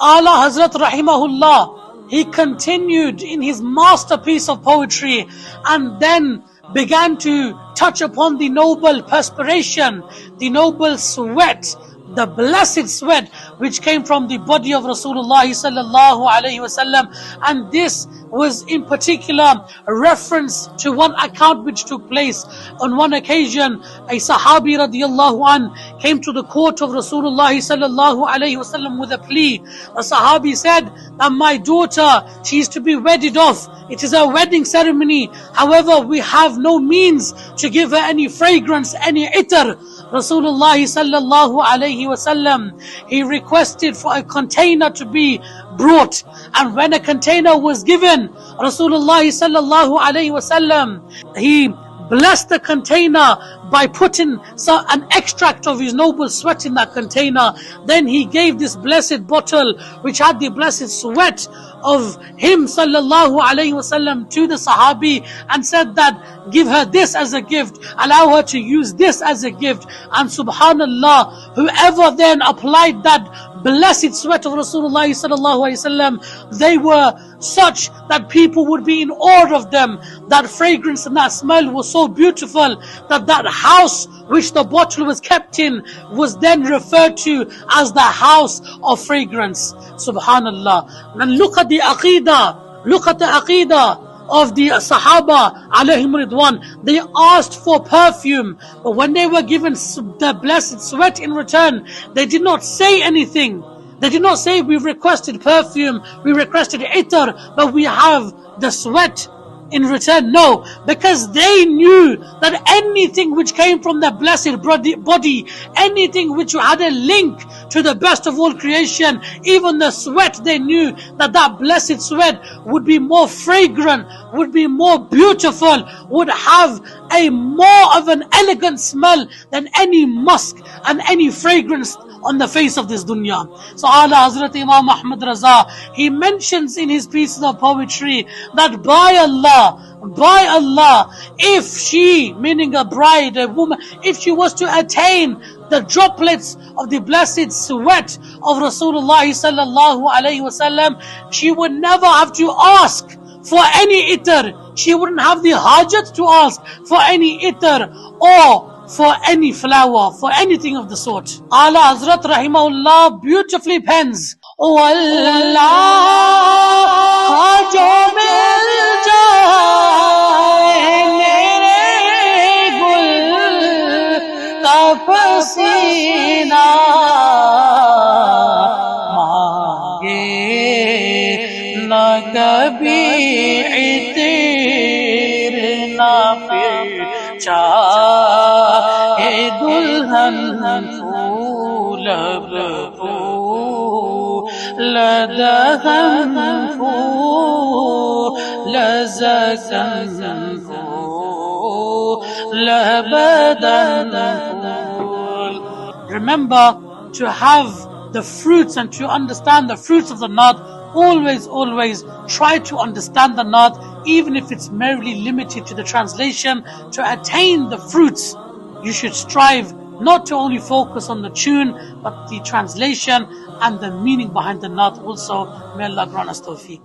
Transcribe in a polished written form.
Ala Hazrat Rahimahullah, he continued in his masterpiece of poetry and then began to touch upon the noble perspiration, the noble sweat, the blessed sweat which came from the body of Rasulullah sallallahu alaihi wasallam. And this was in particular a reference to one account which took place. On one occasion, a Sahabi radiallahu an came to the court of Rasulullah sallallahu alaihi wasallam with a plea. The Sahabi said that my daughter, she is to be wedded off. It is a wedding ceremony. However, we have no means to give her any fragrance, any itar. Rasulullah sallallahu alayhi wasallam, he requested for a container to be brought, and when a container was given, Rasulullah sallallahu alayhi wasallam, he blessed the container by putting an extract of his noble sweat in that container. Then he gave this blessed bottle which had the blessed sweat of him sallallahu alayhi wasallam to the Sahabi and said that give her this as a gift, allow her to use this as a gift. And subhanallah, whoever then applied that blessed sweat of Rasulullah sallallahu alayhi wasallam, they were such that people would be in awe of them. That fragrance and that smell was so beautiful that that house which the bottle was kept in was then referred to as the house of fragrance. Subhanallah. And look at the aqidah. Look at the aqidah of the Sahaba alayhim ridwan. They asked for perfume, but when they were given the blessed sweat in return, they did not say anything. They did not say we requested perfume, we requested itar, but we have the sweat in return. No, because they knew that anything which came from the blessed body, anything which had a link to the best of all creation, even the sweat, they knew that that blessed sweat would be more fragrant, would be more beautiful, would have a more of an elegant smell than any musk and any fragrance on the face of this dunya. So Ala Hazrat Imam Ahmad Raza, he mentions in his pieces of poetry that by Allah, if she, meaning a bride, a woman, if she was to attain the droplets of the blessed sweat of Rasulullah sallallahu alayhi wasallam, she would never have to ask for any itar. She wouldn't have the hajat to ask for any itar or for any flower, for anything of the sort. Ala Hazrat Rahimahullah beautifully pens, O Allah, jo mil jaye mere gul ka pasina maange na kabhi itir na fir चाहे दुल्हन फूल फूल दहन फूल ज़कन फूल बदन फूल. Remember to have the fruits and to understand the fruits of the nut. Always try to understand the nut, even if it's merely limited to the translation. To attain the fruits, you should strive not to only focus on the tune, but the translation and the meaning behind the nut also. May Allah grant us tawfiq.